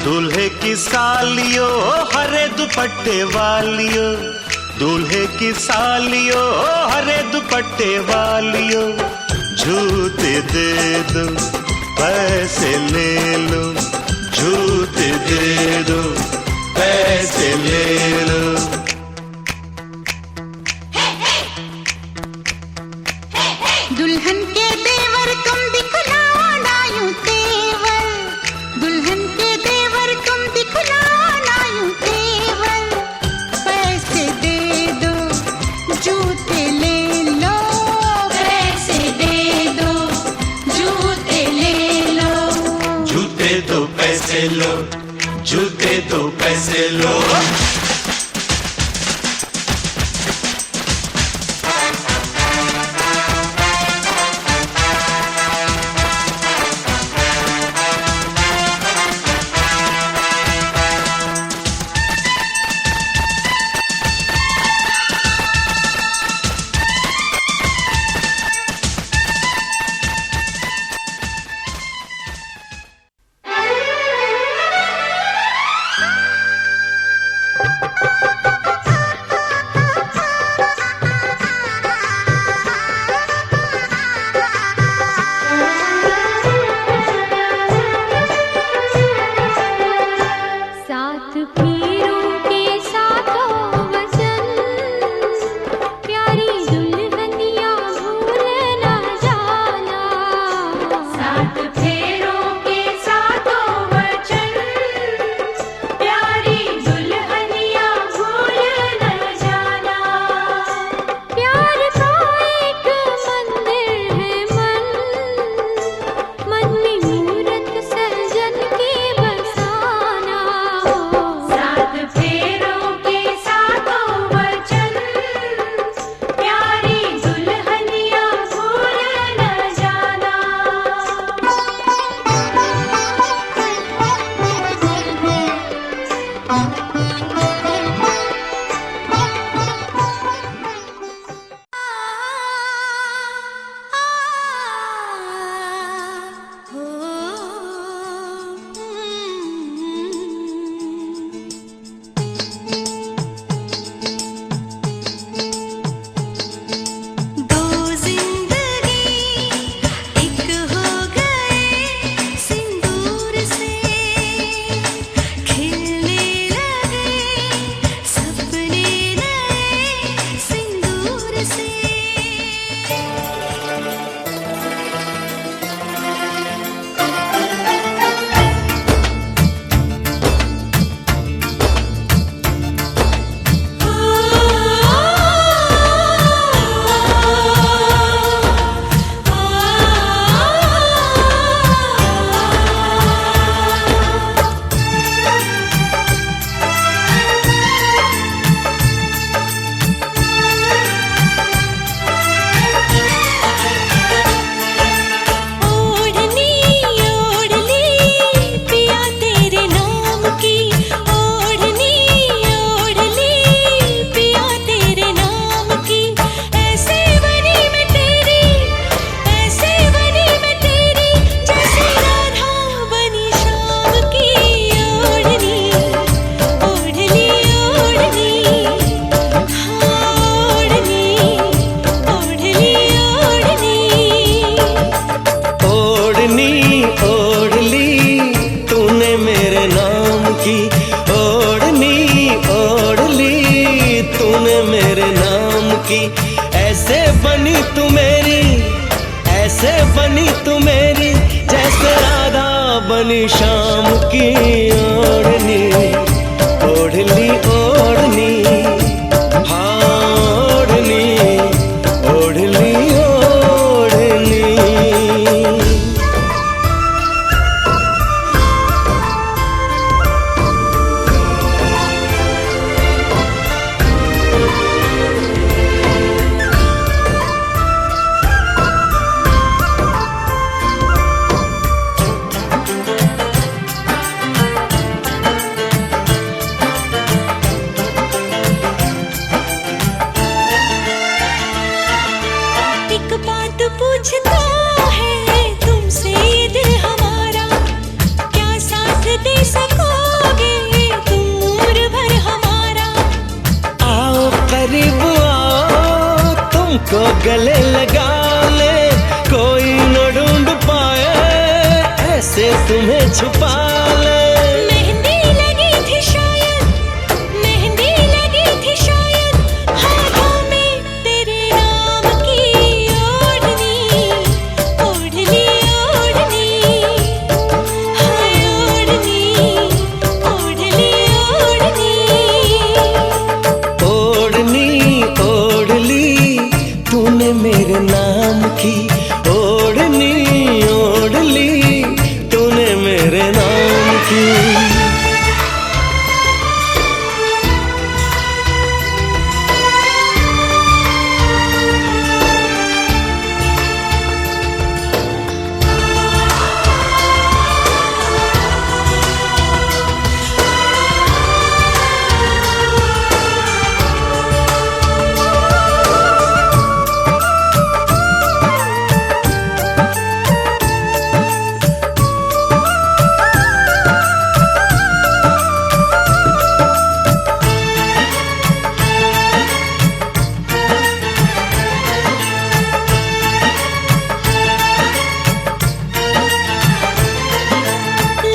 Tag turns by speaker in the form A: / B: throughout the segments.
A: दूल्हे की सालियो हरे दुपट्टे वालियो, दूल्हे की सालियो हरे दुपट्टे वालियो, जूते दे दो पैसे ले लो, जूते दे दो पैसे ले लो।
B: दुल्हन के देवर तुम दिखलाओ ना यूं तेवर, दुल्हन के देवर तुम दिखलाओ ना यूं तेवर, पैसे दे दो जूते ले लो, पैसे दे दो जूते ले लो,
A: जूते दो पैसे लो, जूते दो पैसे लो।
B: खिलने
C: बनी शाम की ओढ़नी, ओढ़ ली ओढ़नी, हाँ ओढ़नी, ओढ़ ली ओढ़नी।
D: एक बात पूछता है तुमसे ये दिल हमारा, क्या साथ दे सकोगे तुम उम्र भर हमारा?
C: आओ करीब आओ, तुमको गले लगा ले, कोई न ढूंढ पाए ऐसे तुम्हें छुपा ले।
D: मेहंदी लगी थी शायद, मेहंदी लगी थी शायद, हाथों में तेरे नाम की ओढ़नी, ओढ़ ली ओढ़नी, हाय ओढ़नी, ओढ़ ली ओढ़नी।
C: ओढ़नी ओढ़ ली तूने मेरे नाम की, ओढ़नी ओढ़ ली तूने मेरे नाम की।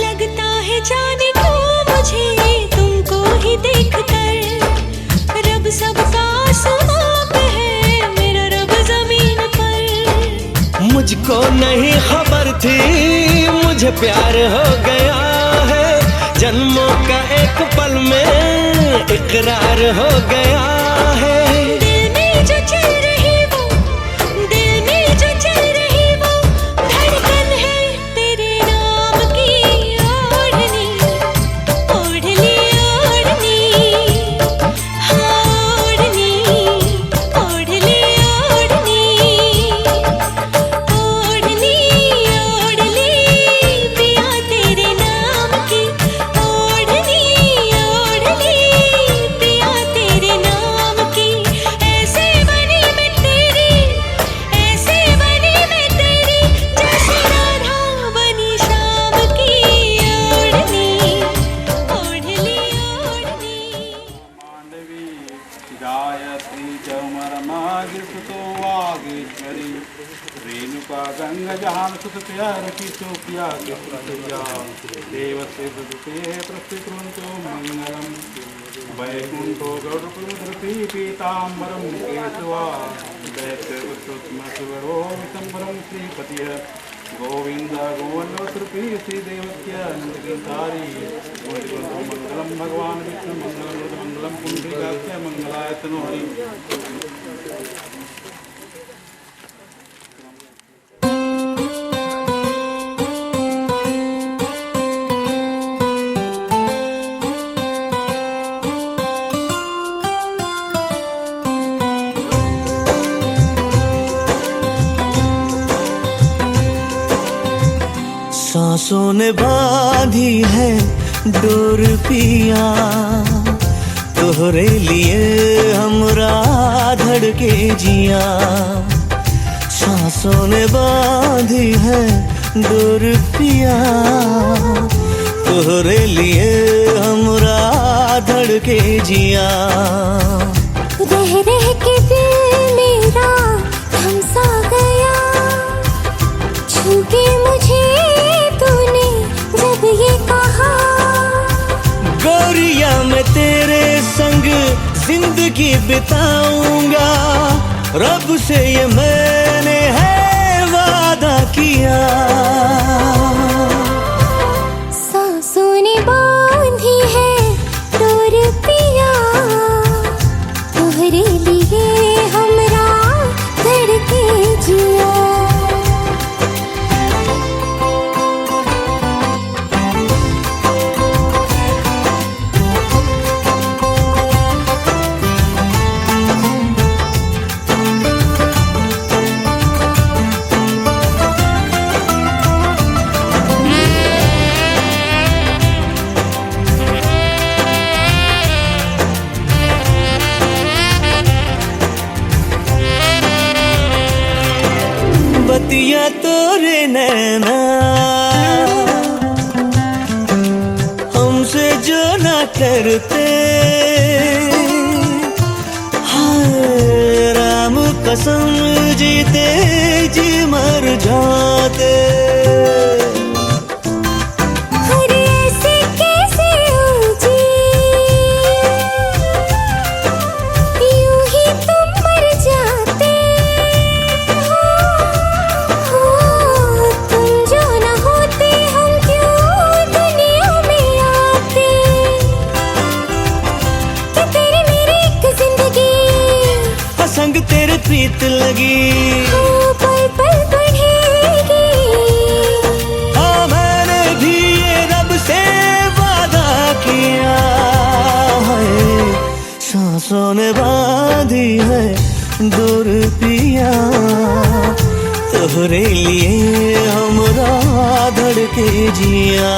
D: लगता है जाने को मुझे तुमको ही देखकर, रब सबका आसमां पे है, मेरा रब जमीन पर।
C: मुझको नहीं खबर थी मुझे प्यार हो गया है, जन्मों का एक पल में इकरार हो गया है।
D: दिल में जो चल रही वो, दिल में जो चल रही वो धड़कन है तेरे नाम की ओढ़नी, ओढ़ ली ओढ़नी, हाँ ओढ़नी, ओढ़ ली ओढ़नी, ओढ़नी ओढ़ ली पिया तेरे नाम की, ओढ़नी ओढ़ ली पिया तेरे नाम की। ऐसे बनी मैं तेरी, ऐसे बनी मैं तेरी, जैसे राधा बनी शाम की ओढ़नी, ओढ़ ली ओढ़नी।
E: मांडवी गायत्री चमरमागिसुतो वागीश्वरी, रेणुका गंगा जहान सुत प्यार की सोफिया के सुतिया, देवस्य दुते प्रस्थितवन्तो मंगलम, वैकुंठो गौरपुत्रपी पीताम्बरम केशवा, दैत्यवृत्तमसुवरो विशंबरम श्रीपतिः, गोविंद गोवल्लभतृपी श्रीदेवस्य नंदगिरिधारी, मंगलम भगवान विष्णु मंगलम मंगलम पुंडरीकाक्ष मंगलाय तनोहरि।
C: सांसों ने बांधी है डोर पिया, तोहरे लिए हमरा धड़के जिया। सांसों ने बांधी है डोर पिया, तोहरे लिए हमरा धड़के जिया।
D: रह रह के दिल मेरा थम सा गया, छूके मुझे तूने जब ये कहा।
C: गोरिया मैं तेरे संग जिंदगी बिताऊंगा, रब से ये मैंने है वादा किया। कसम जीते जी मर जाते।
D: अरे ऐसे कैसे ऊंची, यूं ही तुम मर जाते हो। तुम जो न होते हम क्यों दुनिया में आते, कि तेरी मेरी एक जिंदगी
C: संग तेरे प्रीत लगी,
D: पल पल बढ़ेगी।
C: हाँ मैंने भी ये रब से वादा किया है, सांसों ने बांधी है दूर पिया। तोहरे लिए हमरा धड़के जिया।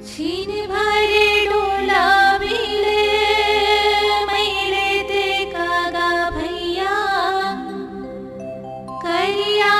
D: छीन भरे डोला मिले मैले ते कागा भैया, करिया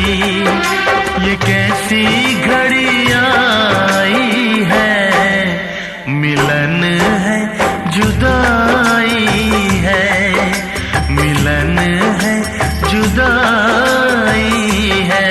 A: ये कैसी घड़ी आई है, मिलन है जुदाई है, मिलन है जुदाई है।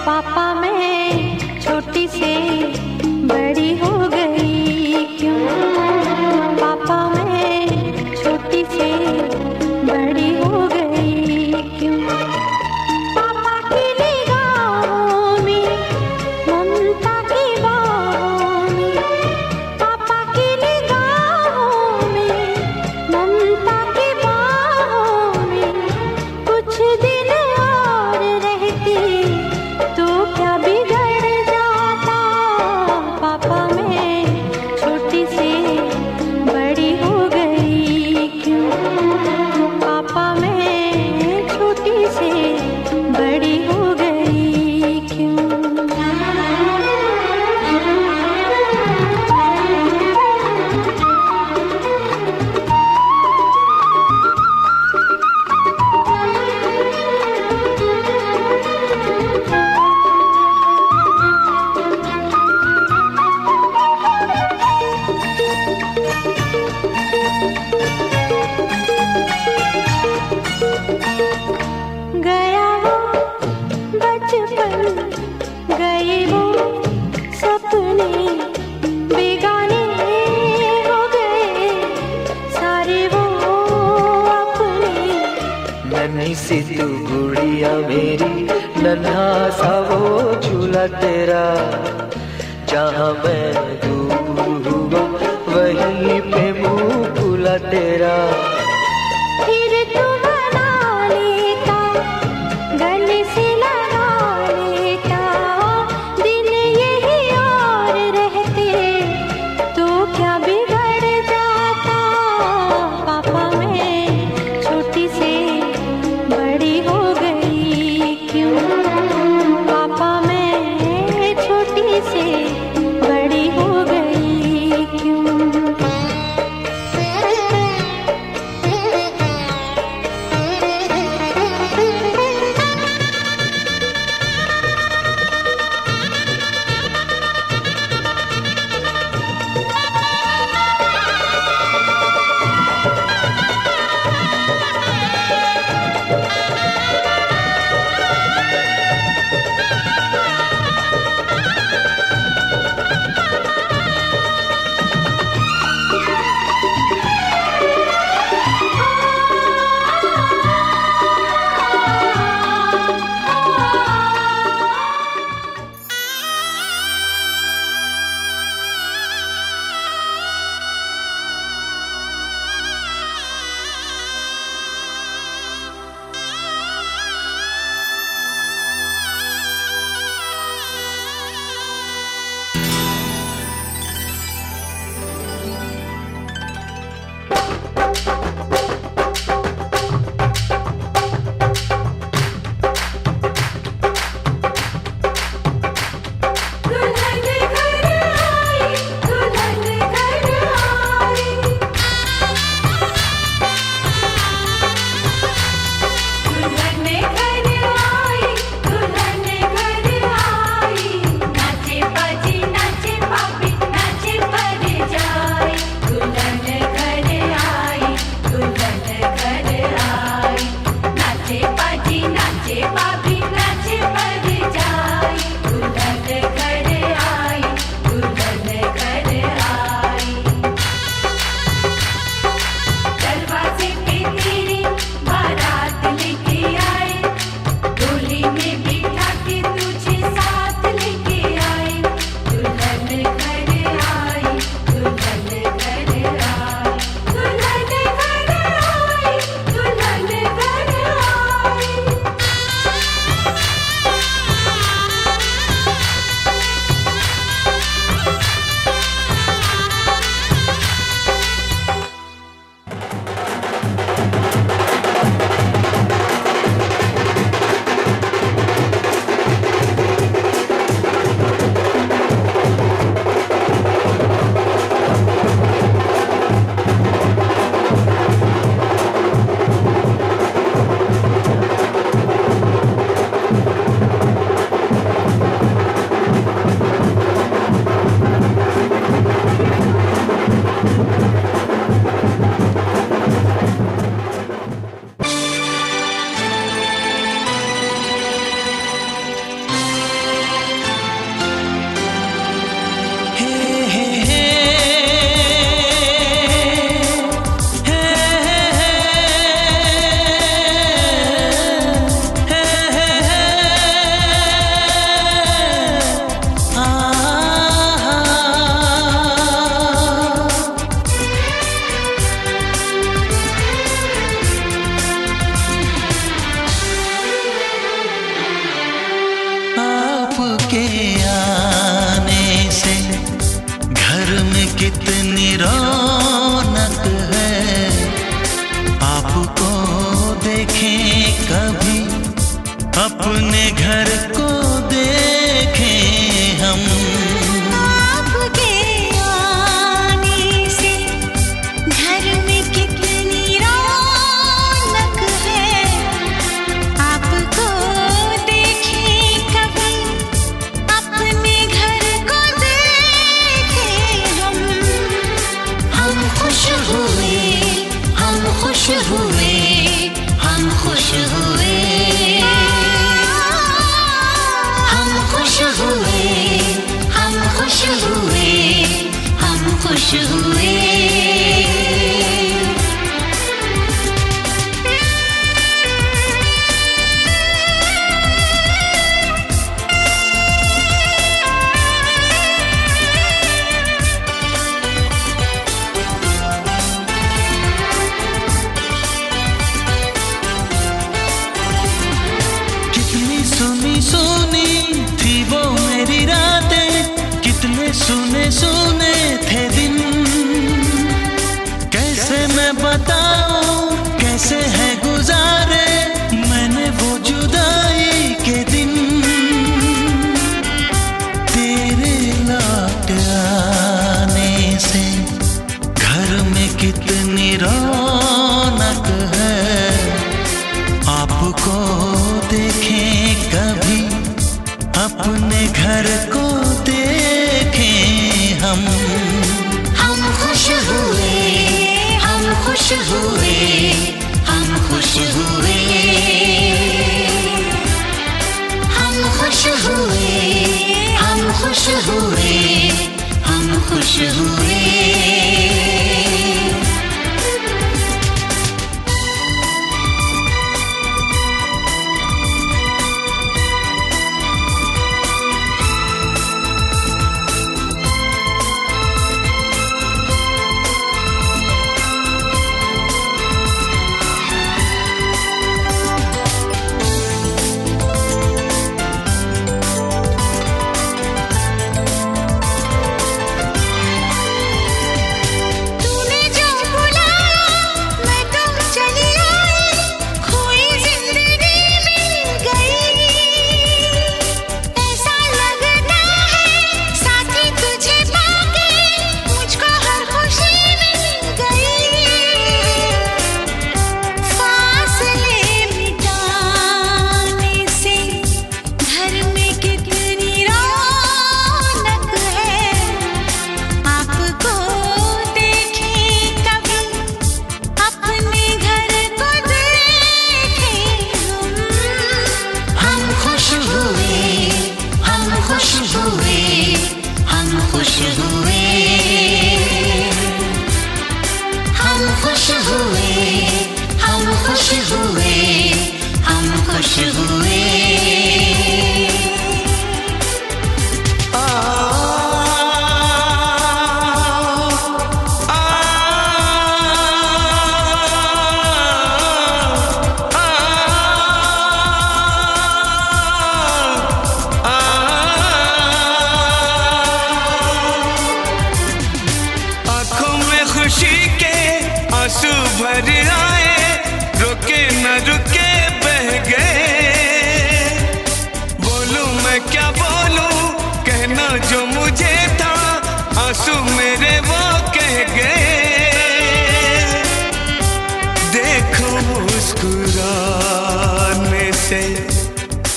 D: पापा मैं छोटी से बड़ी हो गई क्यों, पापा मैं छोटी से बड़ी हो गई क्यों, पापा की निगाहों में ममता की बाहों में, पापा की निगाहों में ममता की बाहों में, कुछ दिन और रहती तो क्या बिगड़ जाता, पापा मैं छोटी से बड़ी हो गई क्यों, पापा मैं छोटी से बड़ी हो गई क्यों। गया वो बचपन, गए वो सपने, बेगाने हो गए सारे वो अपने।
C: नन्ही सी तू गुड़िया मेरी, नन्हा सा वो झूला तेरा, जहाँ मैं दूर हुआ वहीं पे मुँह खुला तेरा।
D: फिर तू बना लेता, गले से लगा लेता, दिन यही और रहते तो क्या बिगड़ जाता, पापा मैं छोटी से बड़ी हो गई क्यों, पापा मैं छोटी से बड़ी हो गई क्यों। हुए, हम खुश हुए, हम खुश हुए, हम खुश हुए, हम खुश हुए।
C: सुने सुने थे दिन, कैसे मैं बताऊं कैसे है गुजारे मैंने वो जुदाई के दिन। तेरे लौट आने से घर में कितनी रौनक है, आपको देखें कभी अपने घर को हम
D: खुश हुए, हम खुश हुए, हम खुश हुए, हम खुश हुए, हम खुश हुए, हम खुश हुए।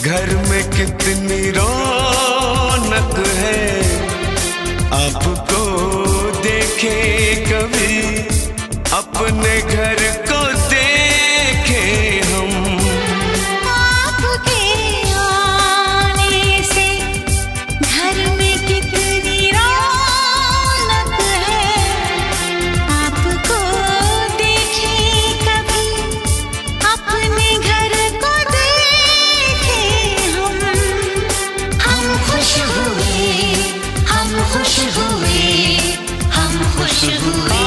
C: घर में कितनी रौनक है, आपको देखे कभी अपने घर को देखे हम।
D: आपके आने से घर में कितनी रौनक है, आपको देखे कभी अपने घर को देखे हम। हम खुश हुए, हम खुश हुए, हम खुश हुए।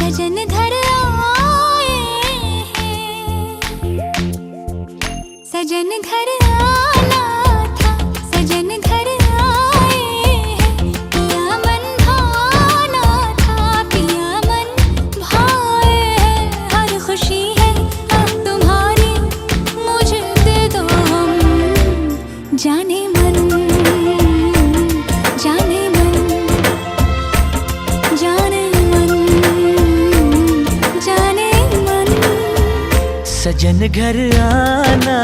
D: सजन घर आए हैं। सजन घर आना था, सजन घर आए हैं। पिया मन भाना था, पिया मन भाए हैं। हर खुशी है अब तुम्हारी, मुझे दे दो हम जाने मन, जाने मन, जाने मन, जाने मन।
C: सजन घर आना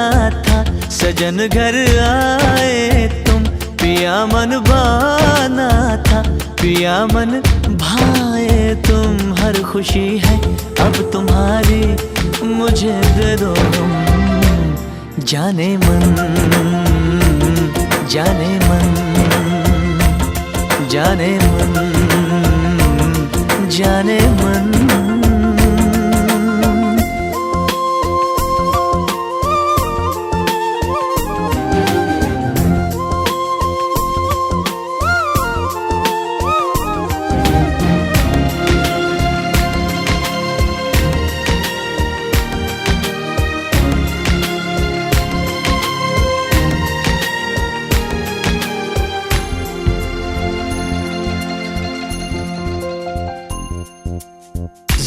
C: था, सजन घर आए तुम। पिया मन भाना था, पिया मन भाए तुम। हर खुशी है अब तुम्हारी, मुझे दे दो तुम जाने मन, जाने मन, जाने मन, जाने मन।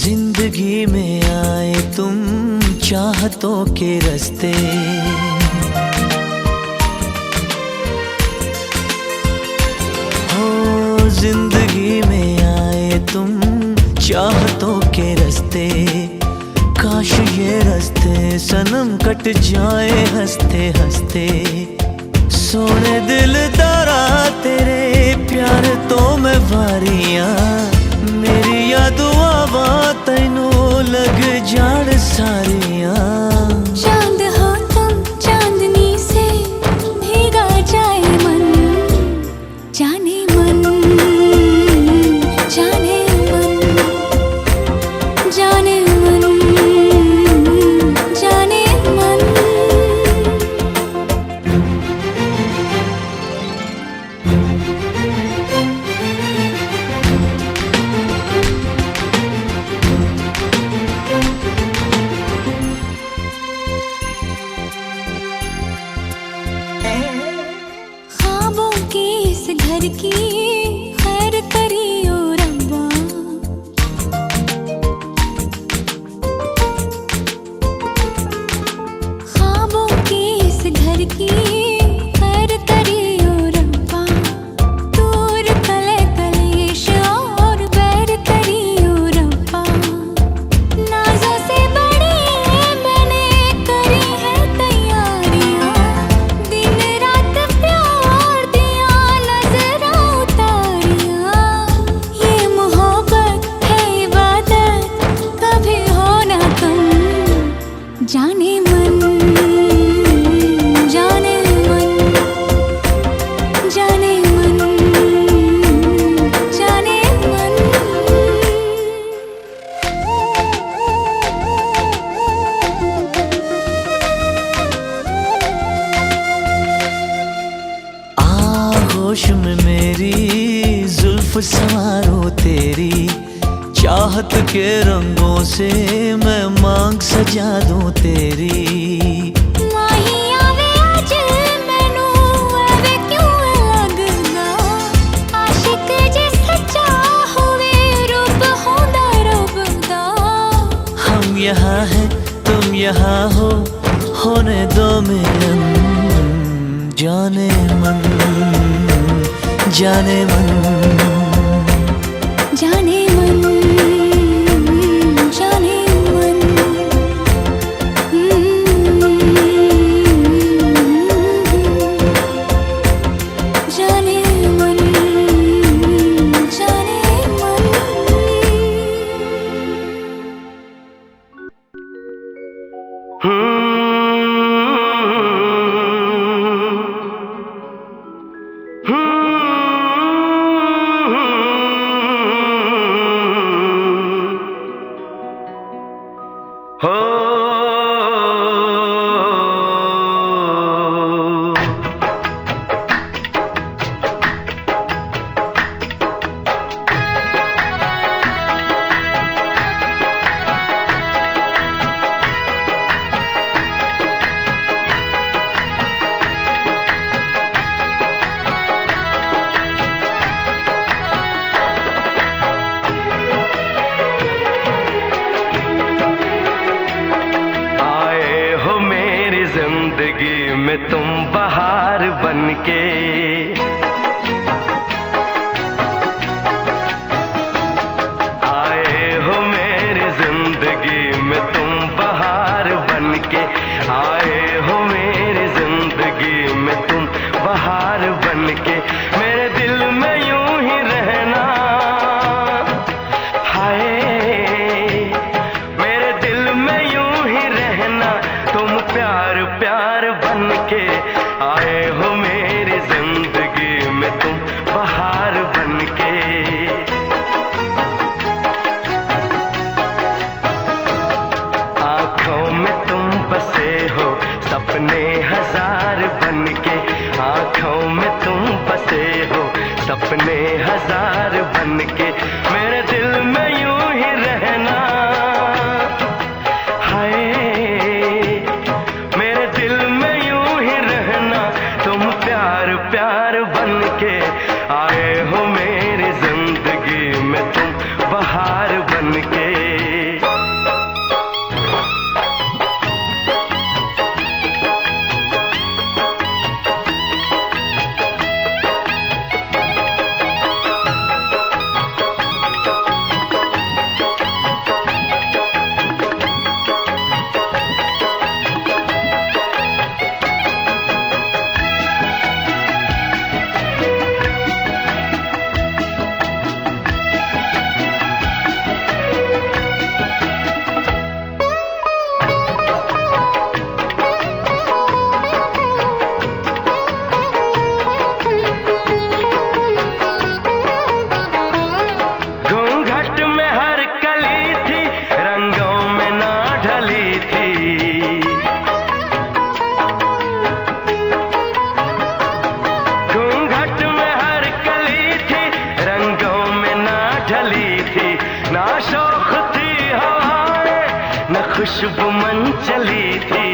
C: जिंदगी में आए तुम चाहतों के रास्ते, हो जिंदगी में आए तुम चाहतों के रास्ते। काश ये रास्ते सनम कट जाए हंसते हंसते। सोने दिल दारा तेरे प्यार तो मैं वारियां, मेरी याद आवा तैनू लग जान सारियां।
D: चांद हो तुम, चांदनी से भीगा जाए मन, जाने मन, जाने मन, जाने मन, जाने मन। ख्वाबों के इस घर की खैर करियो रब्बा। ख्वाबों के इस घर की खैर करियो रब्बा। दूर कले कलेश और बैर करियो रब्बा। नाज़ों से बड़ी मैंने करी है तैयारियां। दिन रात प्यार दिया नजर उतारियां। ये मोहब्बत है इबादत, कभी हो ना कम जाने मन, जाने मन, जाने मन, जाने मन।
C: आगोश में मेरी जुल्फ संवारो तेरी। चाहत के रंगों से मैं मांग सजा दूं तेरी।
D: माही आवे अज मैनू आवे क्यों लगदा। आशिक जे सच्चा होवे रूप होंदा रब दा।
C: हम यहाँ हैं तुम यहाँ हो, होने दो मिलन जाने मन, जाने मन,
D: जाने मन, जाने मन। जाने मन, जाने मन।
C: बन के। आए हो मेरी जिंदगी में तुम बहार बन के, आए हो मेरी जिंदगी में तुम बहार बन के। मेरे दिल में यूं ही रहना, हाय मेरे दिल में यूं ही रहना, तुम प्यार प्यार बन के। आए हो मेरी जिंदगी में तुम बहार बन के। आँखों में तुम बसे हो सपने हजार बन के, आँखों में तुम बसे हो सपने हजार बन के। मेरे दिल में यूं ही रहना, हाय मेरे दिल में यूं ही रहना, तुम प्यार प्यार बन के। आए हो मेरी जिंदगी में तुम बहार बन के। खुशबू मन चली थी।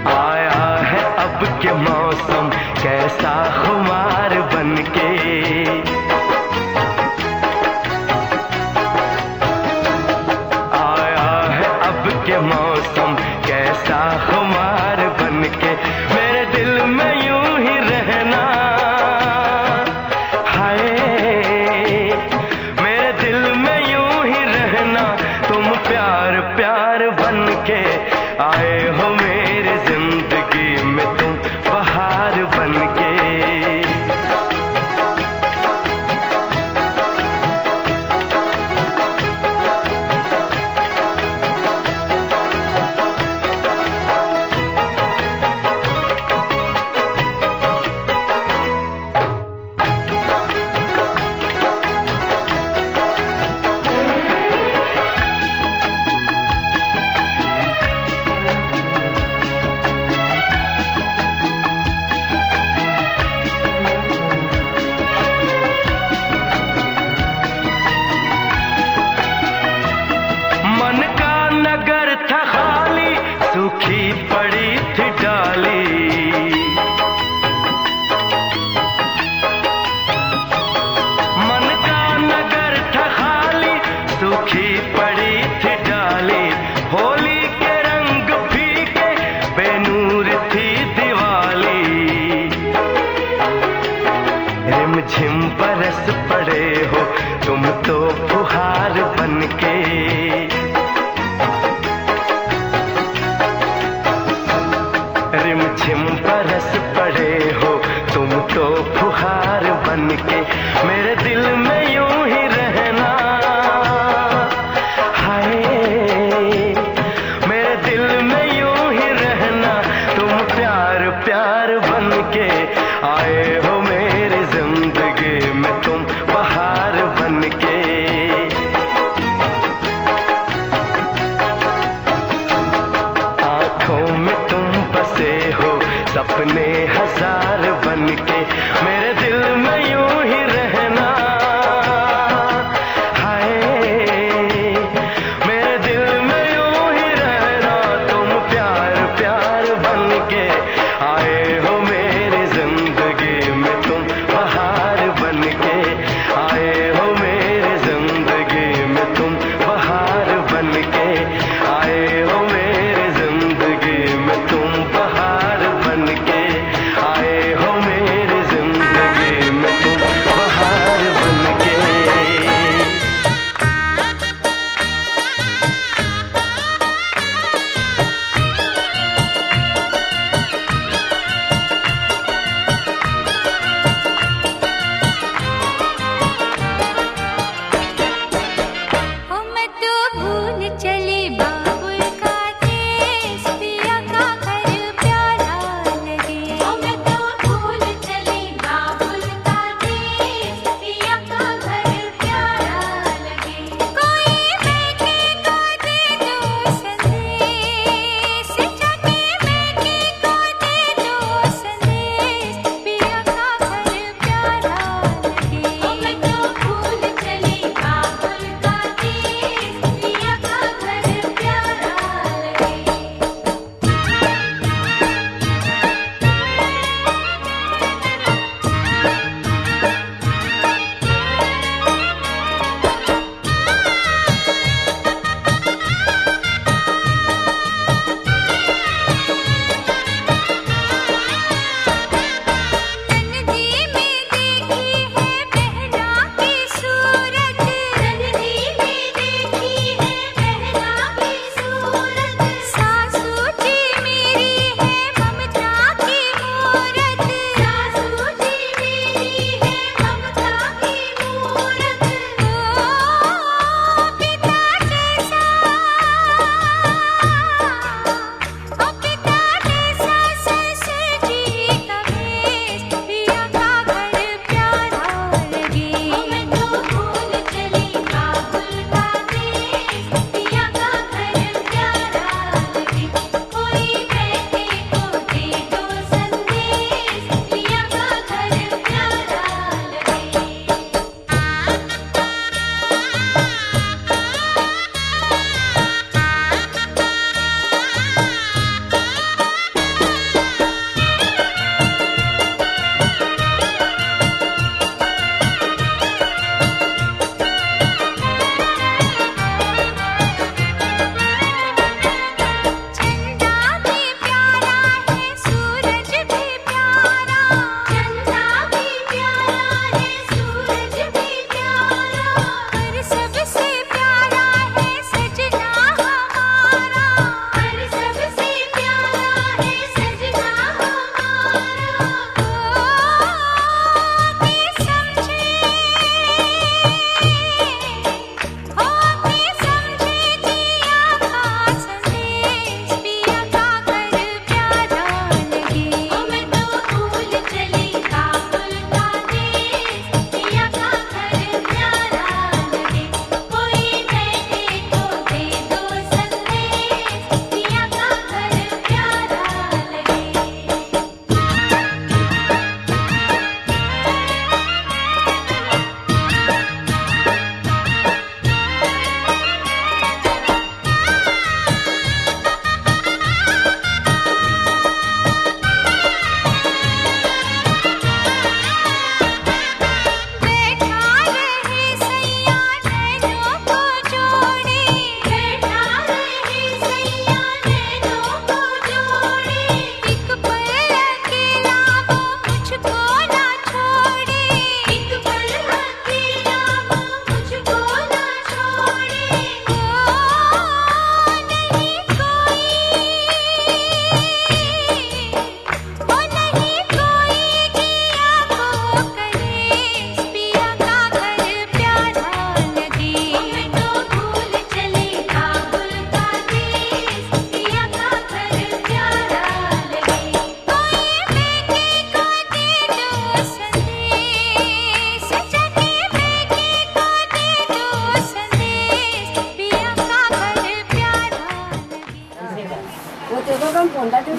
C: आया है अब के मौसम कैसा खुमार बन के। आया है अब के मौसम कैसा खुमार बन के। मेरे दिल में यूं ही रहना, हाय मेरे दिल में यूं ही रहना, तुम प्यार प्यार बन के। आए हो मेरी जिंदगी में तुम बहार बन के।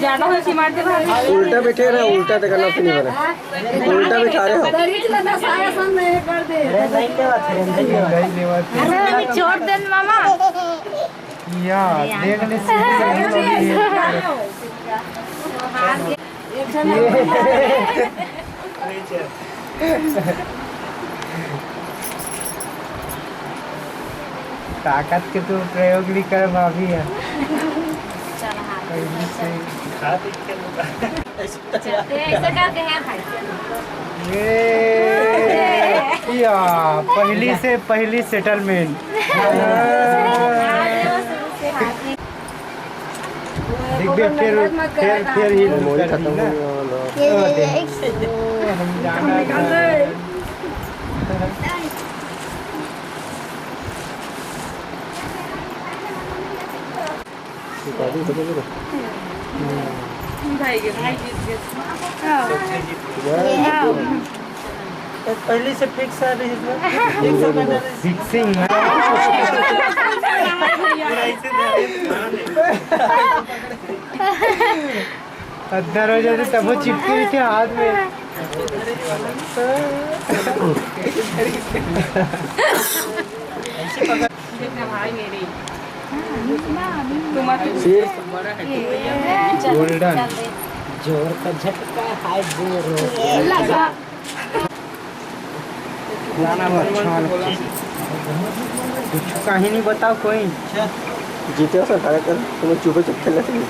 F: ज्यादा हो सीमार दे भाई
G: उल्टा बैठे रहे, उल्टा तो करना नहीं बना, उल्टा बैठा रहे हो।
F: छोड़ दे मामा
H: ताकत के तो प्रयोग भी कर भाभी है।
F: ऐसे करके है भाई
H: ये या पहली सेटलमेंट। दिव्य फिर ही
G: मोड़ी खत्म हो गया।
H: हम जाना
F: भाई के
H: पहले से फिक्स है फिक्सिंग है। अंदर हो जाते तब वो चिपके हुए थे हाथ में।
F: भाई मेरी
H: गोल्डन
G: जोर का झटका हाय जोर
H: गाना कुछ कहीं नहीं बताओ कोई
G: जीते हो सर, तुम्हें चुपे चुप खेलना चाहिए।